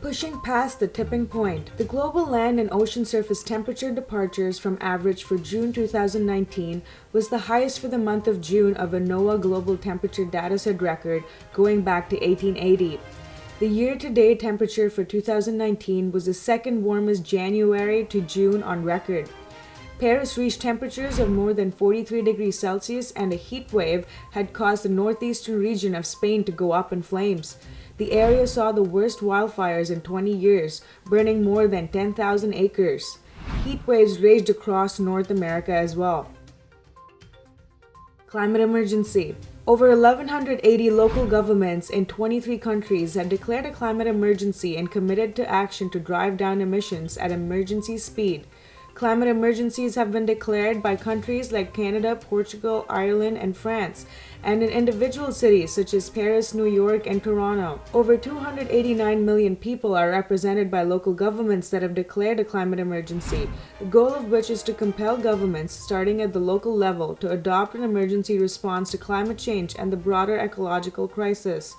Pushing past the tipping point, the global land and ocean surface temperature departures from average for June 2019 was the highest for the month of June of a NOAA global temperature dataset record going back to 1880. The year-to-date temperature for 2019 was the second warmest January to June on record. Paris reached temperatures of more than 43 degrees Celsius, and a heat wave had caused the northeastern region of Spain to go up in flames. The area saw the worst wildfires in 20 years, burning more than 10,000 acres. Heat waves raged across North America as well. Climate emergency. Over 1,180 local governments in 23 countries have declared a climate emergency and committed to action to drive down emissions at emergency speed. Climate emergencies have been declared by countries like Canada, Portugal, Ireland, and France, and in individual cities such as Paris, New York, and Toronto. Over 289 million people are represented by local governments that have declared a climate emergency, the goal of which is to compel governments, starting at the local level, to adopt an emergency response to climate change and the broader ecological crisis.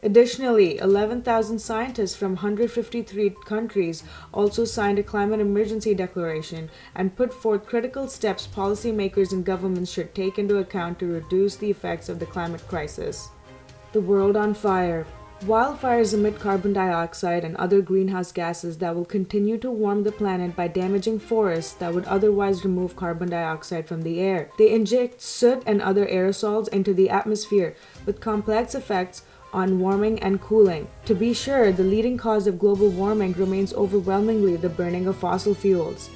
Additionally, 11,000 scientists from 153 countries also signed a climate emergency declaration and put forth critical steps policymakers and governments should take into account to reduce the effects of the climate crisis. The world on fire. Wildfires emit carbon dioxide and other greenhouse gases that will continue to warm the planet by damaging forests that would otherwise remove carbon dioxide from the air. They inject soot and other aerosols into the atmosphere, with complex effects on warming and cooling. To be sure, the leading cause of global warming remains overwhelmingly the burning of fossil fuels.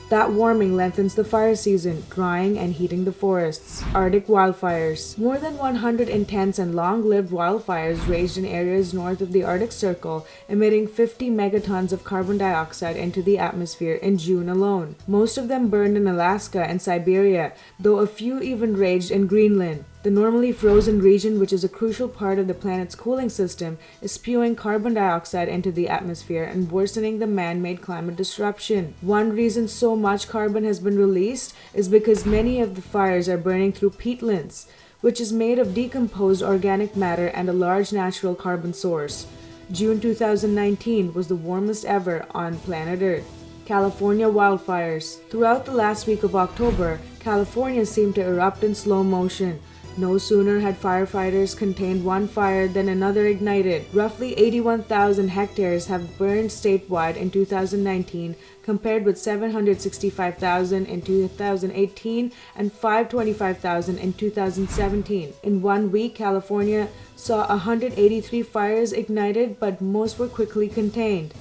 That warming lengthens the fire season, drying and heating the forests. Arctic wildfires. More than 100 intense and long-lived wildfires raged in areas north of the Arctic Circle, emitting 50 megatons of carbon dioxide into the atmosphere in June alone. Most of them burned in Alaska and Siberia, though a few even raged in Greenland. The normally frozen region, which is a crucial part of the planet's cooling system, is spewing carbon dioxide into the atmosphere and worsening the man-made climate disruption. One reason so much carbon has been released is because many of the fires are burning through peatlands, which is made of decomposed organic matter and a large natural carbon source. June 2019 was the warmest ever on planet Earth. California wildfires. Throughout the last week of October, California seemed to erupt in slow motion. No sooner had firefighters contained one fire than another ignited. Roughly 81,000 hectares have burned statewide in 2019, compared with 765,000 in 2018 and 525,000 in 2017. In 1 week, California saw 183 fires ignited, but most were quickly contained.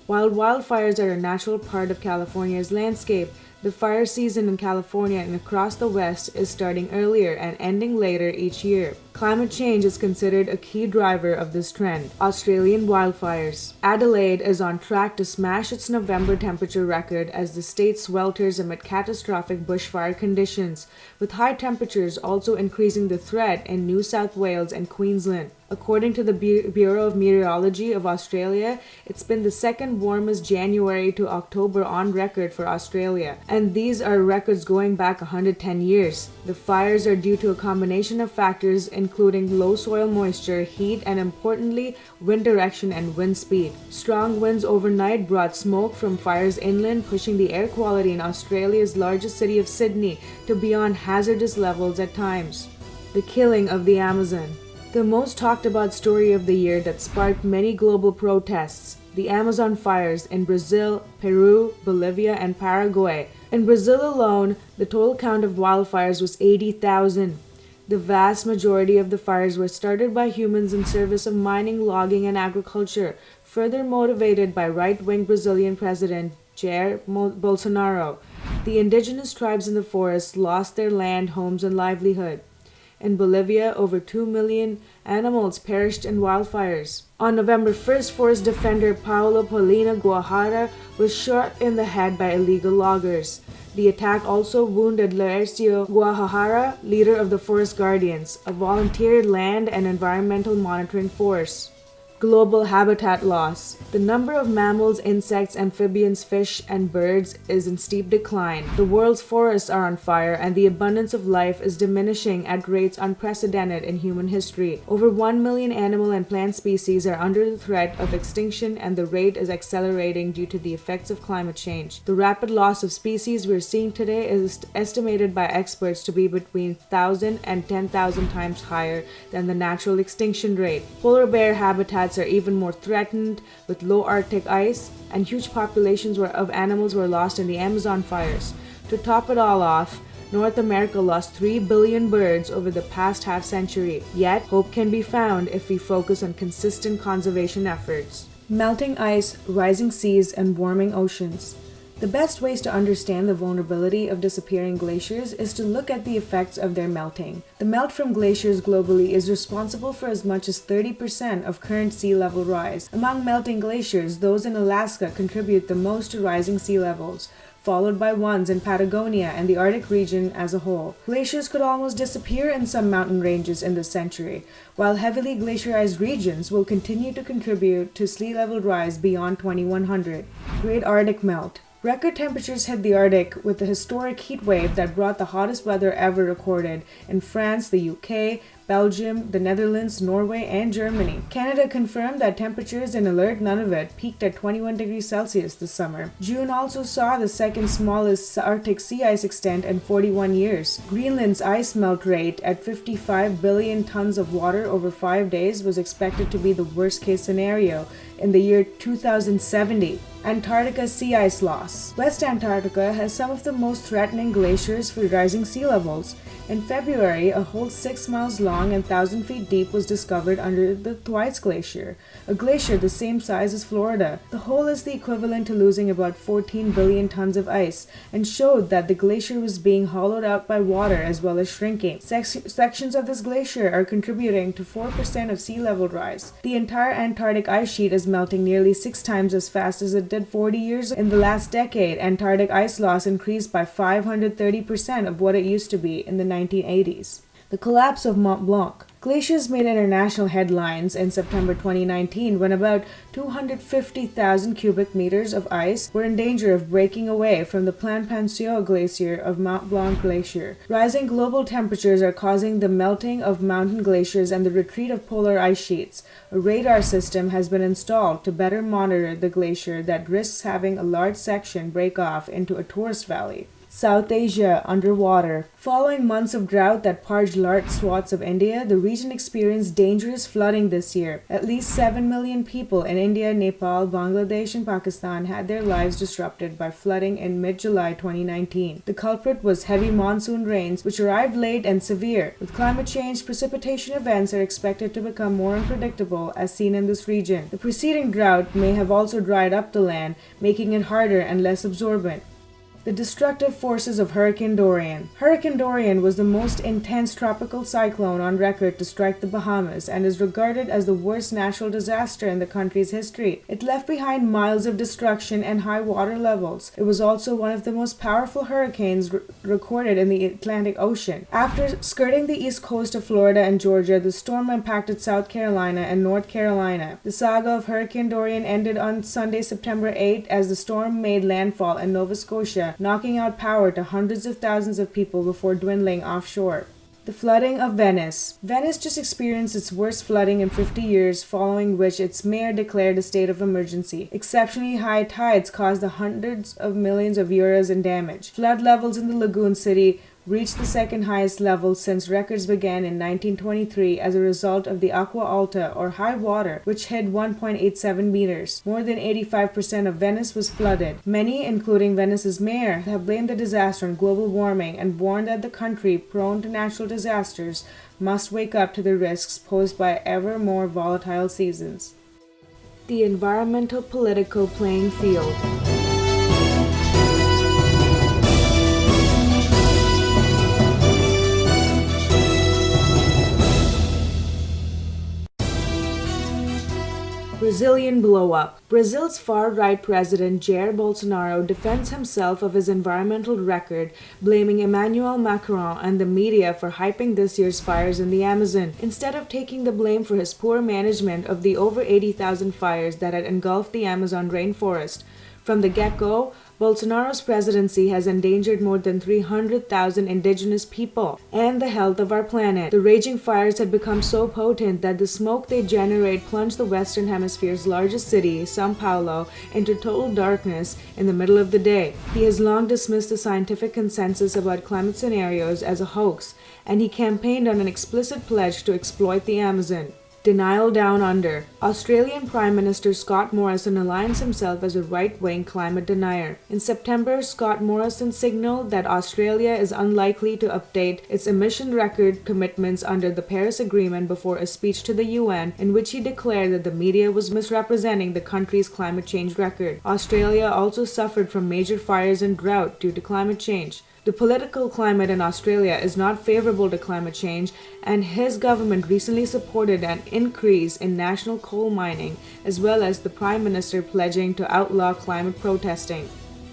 While wildfires are a natural part of California's landscape, the fire season in California and across the West is starting earlier and ending later each year. Climate change is considered a key driver of this trend. Australian wildfires. Adelaide is on track to smash its November temperature record as the state swelters amid catastrophic bushfire conditions, with high temperatures also increasing the threat in New South Wales and Queensland. According to the Bureau of Meteorology of Australia, it's been the second warmest January to October on record for Australia, and these are records going back 110 years. The fires are due to a combination of factors including low soil moisture, heat, and importantly, wind direction and wind speed. Strong winds overnight brought smoke from fires inland, pushing the air quality in Australia's largest city of Sydney to beyond hazardous levels at times. The killing of the Amazon. The most talked about story of the year that sparked many global protests, the Amazon fires in Brazil, Peru, Bolivia, and Paraguay. In Brazil alone, the total count of wildfires was 80,000. The vast majority of the fires were started by humans in service of mining, logging, and agriculture, further motivated by right-wing Brazilian President Jair Bolsonaro. The indigenous tribes in the forests lost their land, homes, and livelihood. In Bolivia, over 2 million animals perished in wildfires. On November 1st, forest defender Paulo Paulino Guajara was shot in the head by illegal loggers. The attack also wounded Laercio Guajajara, leader of the Forest Guardians, a volunteer land and environmental monitoring force. Global habitat loss. The number of mammals, insects, amphibians, fish, and birds is in steep decline. The world's forests are on fire, and the abundance of life is diminishing at rates unprecedented in human history. Over 1 million animal and plant species are under the threat of extinction, and the rate is accelerating due to the effects of climate change. The rapid loss of species we're seeing today is estimated by experts to be between 1,000 and 10,000 times higher than the natural extinction rate. Polar bear habitats are even more threatened, with low Arctic ice, and huge populations of animals were lost in the Amazon fires. To top it all off, North America lost 3 billion birds over the past half century. Yet, hope can be found if we focus on consistent conservation efforts. Melting ice, rising seas, and warming oceans. The best ways to understand the vulnerability of disappearing glaciers is to look at the effects of their melting. The melt from glaciers globally is responsible for as much as 30% of current sea level rise. Among melting glaciers, those in Alaska contribute the most to rising sea levels, followed by ones in Patagonia and the Arctic region as a whole. Glaciers could almost disappear in some mountain ranges in this century, while heavily glaciarized regions will continue to contribute to sea level rise beyond 2100. Great Arctic melt. Record temperatures hit the Arctic with a historic heat wave that brought the hottest weather ever recorded in France, the UK, Belgium, the Netherlands, Norway, and Germany. Canada confirmed that temperatures in Alert Nunavut peaked at 21 degrees Celsius this summer. June also saw the second smallest Arctic sea ice extent in 41 years. Greenland's ice melt rate at 55 billion tons of water over 5 days was expected to be the worst-case scenario in the year 2070. Antarctica's sea ice loss. West Antarctica has some of the most threatening glaciers for rising sea levels. In February, a hole 6 miles long and 1,000 feet deep was discovered under the Thwaites Glacier, a glacier the same size as Florida. The hole is the equivalent to losing about 14 billion tons of ice and showed that the glacier was being hollowed out by water as well as shrinking. Sections of this glacier are contributing to 4% of sea level rise. The entire Antarctic ice sheet is melting nearly 6 times as fast as it did 40 years. In the last decade, Antarctic ice loss increased by 530% of what it used to be in the 1980s. The collapse of Mont Blanc. Glaciers made international headlines in September 2019 when about 250,000 cubic meters of ice were in danger of breaking away from the Planpancio Glacier of Mont Blanc Glacier. Rising global temperatures are causing the melting of mountain glaciers and the retreat of polar ice sheets. A radar system has been installed to better monitor the glacier that risks having a large section break off into a tourist valley. South Asia underwater. Following months of drought that parched large swaths of India, the region experienced dangerous flooding this year. At least 7 million people in India, Nepal, Bangladesh, and Pakistan had their lives disrupted by flooding in mid-July 2019. The culprit was heavy monsoon rains, which arrived late and severe. With climate change, precipitation events are expected to become more unpredictable, as seen in this region. The preceding drought may have also dried up the land, making it harder and less absorbent. The destructive forces of Hurricane Dorian. Hurricane Dorian was the most intense tropical cyclone on record to strike the Bahamas and is regarded as the worst natural disaster in the country's history. It left behind miles of destruction and high water levels. It was also one of the most powerful hurricanes recorded in the Atlantic Ocean. After skirting the east coast of Florida and Georgia, the storm impacted South Carolina and North Carolina. The saga of Hurricane Dorian ended on Sunday, September 8, as the storm made landfall in Nova Scotia, knocking out power to hundreds of thousands of people before dwindling offshore. The flooding of Venice. Venice just experienced its worst flooding in 50 years, following which its mayor declared a state of emergency. Exceptionally high tides caused the hundreds of millions of euros in damage. Flood levels in the lagoon city reached the second highest level since records began in 1923 as a result of the aqua alta, or high water, which hit 1.87 meters. More than 85% of Venice was flooded. Many, including Venice's mayor, have blamed the disaster on global warming and warned that the country, prone to natural disasters, must wake up to the risks posed by ever more volatile seasons. The environmental political playing field. Brazilian blow-up. Brazil's far-right president Jair Bolsonaro defends himself of his environmental record, blaming Emmanuel Macron and the media for hyping this year's fires in the Amazon, instead of taking the blame for his poor management of the over 80,000 fires that had engulfed the Amazon rainforest. From the get-go, Bolsonaro's presidency has endangered more than 300,000 indigenous people and the health of our planet. The raging fires had become so potent that the smoke they generate plunged the Western Hemisphere's largest city, São Paulo, into total darkness in the middle of the day. He has long dismissed the scientific consensus about climate scenarios as a hoax, and he campaigned on an explicit pledge to exploit the Amazon. Denial down under. Australian Prime Minister Scott Morrison aligns himself as a right-wing climate denier. In September, Scott Morrison signaled that Australia is unlikely to update its emission record commitments under the Paris Agreement before a speech to the UN in which he declared that the media was misrepresenting the country's climate change record. Australia also suffered from major fires and drought due to climate change. The political climate in Australia is not favorable to climate change, and his government recently supported an increase in national coal mining, as well as the Prime Minister pledging to outlaw climate protesting.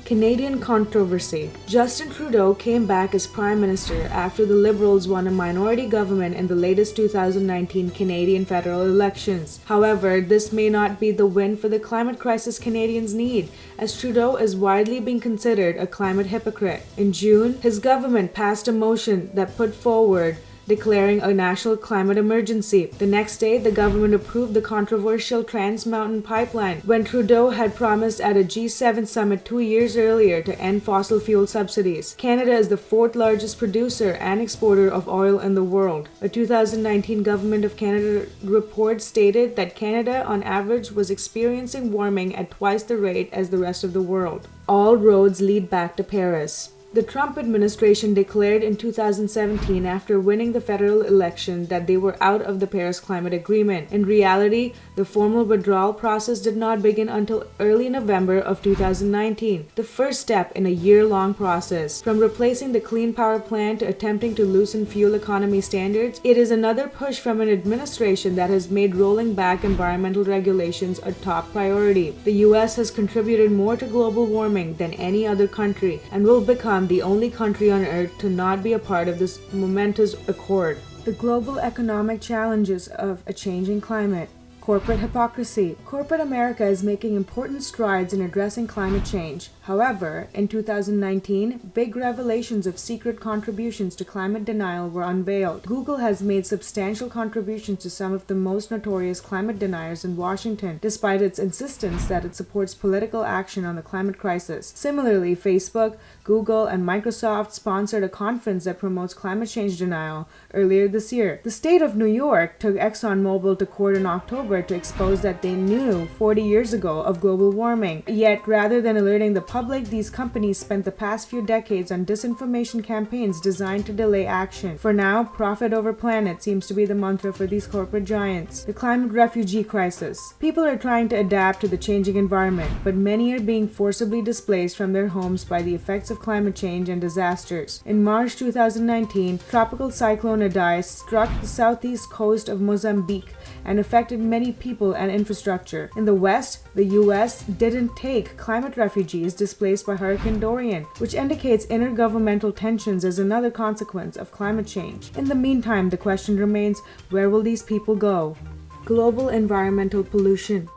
Canadian controversy. Justin Trudeau came back as Prime Minister after the Liberals won a minority government in the latest 2019 Canadian federal elections. However, this may not be the win for the climate crisis Canadians need, as Trudeau is widely being considered a climate hypocrite. In June, his government passed a motion that put forward declaring a national climate emergency. The next day, the government approved the controversial Trans Mountain Pipeline, when Trudeau had promised at a G7 summit 2 years earlier to end fossil fuel subsidies. Canada is the fourth largest producer and exporter of oil in the world. A 2019 Government of Canada report stated that Canada, on average, was experiencing warming at twice the rate as the rest of the world. All roads lead back to Paris. The Trump administration declared in 2017, after winning the federal election, that they were out of the Paris Climate Agreement. In reality, the formal withdrawal process did not begin until early November of 2019, the first step in a year-long process. From replacing the Clean Power Plan to attempting to loosen fuel economy standards, it is another push from an administration that has made rolling back environmental regulations a top priority. The US has contributed more to global warming than any other country and will become the only country on earth to not be a part of this momentous accord. The global economic challenges of a changing climate. Corporate hypocrisy. Corporate America is making important strides in addressing climate change. However, in 2019, big revelations of secret contributions to climate denial were unveiled. Google has made substantial contributions to some of the most notorious climate deniers in Washington, despite its insistence that it supports political action on the climate crisis. Similarly, Facebook, Google, and Microsoft sponsored a conference that promotes climate change denial earlier this year. The state of New York took ExxonMobil to court in October to expose that they knew 40 years ago of global warming. Yet, rather than alerting the public, these companies spent the past few decades on disinformation campaigns designed to delay action. For now, profit over planet seems to be the mantra for these corporate giants. The climate refugee crisis. People are trying to adapt to the changing environment, but many are being forcibly displaced from their homes by the effects of climate change and disasters. In March 2019, Tropical Cyclone Idai struck the southeast coast of Mozambique and affected many people and infrastructure. In the West, the US didn't take climate refugees displaced by Hurricane Dorian, which indicates intergovernmental tensions as another consequence of climate change. In the meantime, the question remains, where will these people go? Global environmental pollution.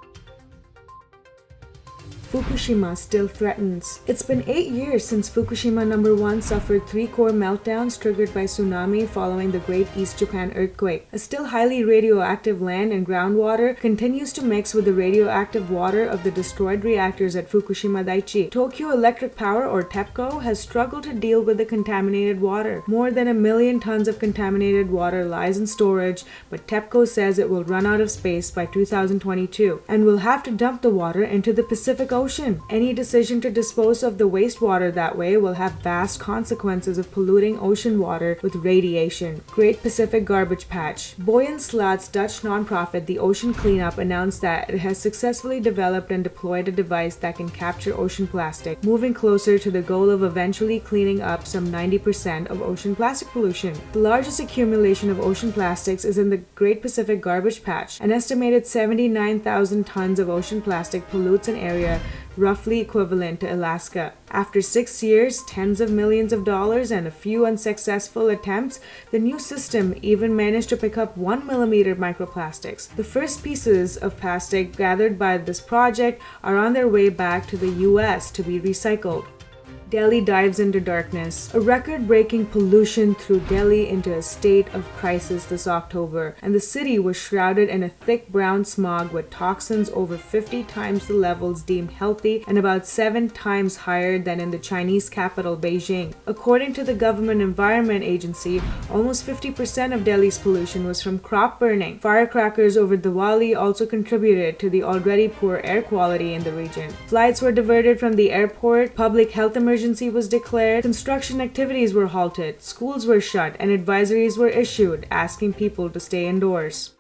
Fukushima still threatens. It's been 8 years since Fukushima No. 1 suffered 3 core meltdowns triggered by tsunami following the Great East Japan earthquake. A still highly radioactive land and groundwater continues to mix with the radioactive water of the destroyed reactors at Fukushima Daiichi. Tokyo Electric Power, or TEPCO, has struggled to deal with the contaminated water. More than 1 million tons of contaminated water lies in storage, but TEPCO says it will run out of space by 2022 and will have to dump the water into the Pacific ocean. Any decision to dispose of the wastewater that way will have vast consequences of polluting ocean water with radiation. Great Pacific Garbage Patch. Boy and Slat's Dutch nonprofit The Ocean Cleanup announced that it has successfully developed and deployed a device that can capture ocean plastic, moving closer to the goal of eventually cleaning up some 90% of ocean plastic pollution. The largest accumulation of ocean plastics is in the Great Pacific Garbage Patch. An estimated 79,000 tons of ocean plastic pollutes an area roughly equivalent to Alaska. After 6 years, tens of millions of dollars, and a few unsuccessful attempts, the new system even managed to pick up 1 millimeter microplastics. The first pieces of plastic gathered by this project are on their way back to the US to be recycled. Delhi dives into darkness. A record-breaking pollution threw Delhi into a state of crisis this October, and the city was shrouded in a thick brown smog with toxins over 50 times the levels deemed healthy and about 7 times higher than in the Chinese capital, Beijing. According to the Government Environment Agency, almost 50% of Delhi's pollution was from crop burning. Firecrackers over Diwali also contributed to the already poor air quality in the region. Flights were diverted from the airport, public health emergency was declared, construction activities were halted, schools were shut, and advisories were issued asking people to stay indoors.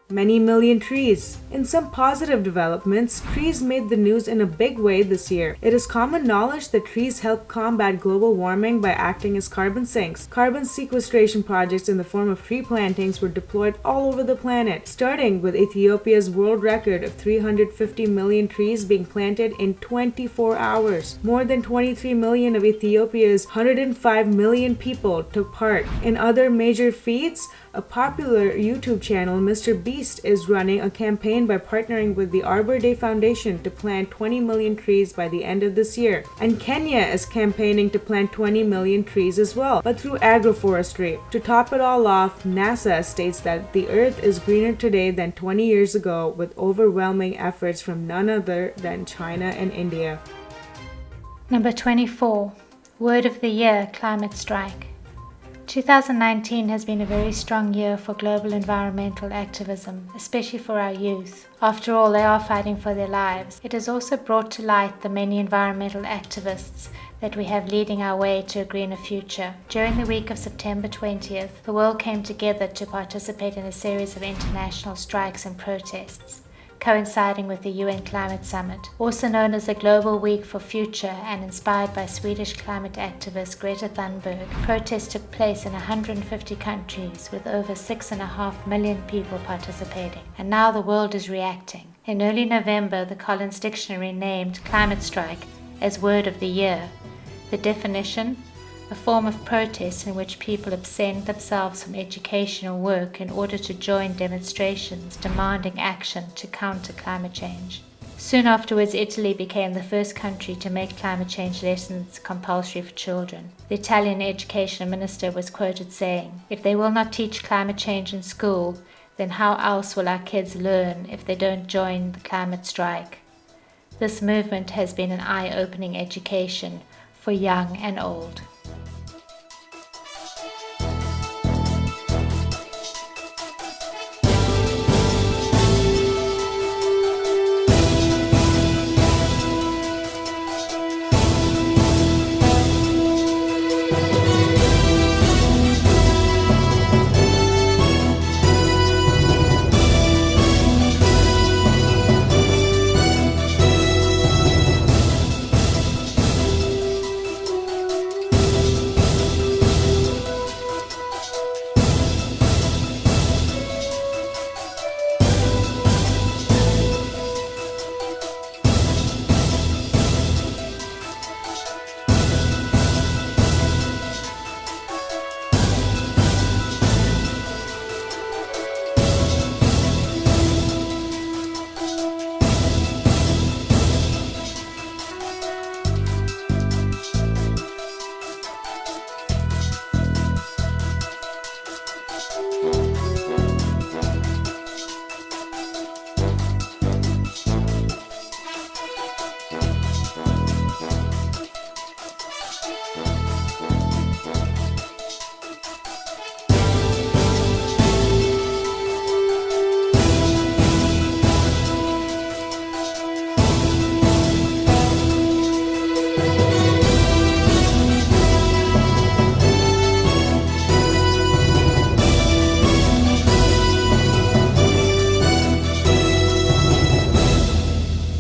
Many million trees. In some positive developments, trees made the news in a big way this year. It is common knowledge that trees help combat global warming by acting as carbon sinks. Carbon sequestration projects in the form of tree plantings were deployed all over the planet, starting with Ethiopia's world record of 350 million trees being planted in 24 hours. More than 23 million of Ethiopia's 105 million people took part. In other major feats, a popular YouTube channel, Mr. Beast, is running a campaign by partnering with the Arbor Day Foundation to plant 20 million trees by the end of this year. And Kenya is campaigning to plant 20 million trees as well, but through agroforestry. To top it all off, NASA states that the Earth is greener today than 20 years ago, with overwhelming efforts from none other than China and India. Number 24. Word of the Year, Climate Strike. 2019 has been a very strong year for global environmental activism, especially for our youth. After all, they are fighting for their lives. It has also brought to light the many environmental activists that we have leading our way to a greener future. During the week of September 20th, the world came together to participate in a series of international strikes and protests, coinciding with the UN Climate Summit. Also known as the Global Week for Future and inspired by Swedish climate activist Greta Thunberg, protests took place in 150 countries with over 6.5 million people participating. And now the world is reacting. In early November, the Collins Dictionary named climate strike as Word of the Year. The definition: a form of protest in which people absent themselves from education or work in order to join demonstrations demanding action to counter climate change. Soon afterwards, Italy became the first country to make climate change lessons compulsory for children. The Italian education minister was quoted saying, "If they will not teach climate change in school, then how else will our kids learn if they don't join the climate strike?" This movement has been an eye-opening education for young and old.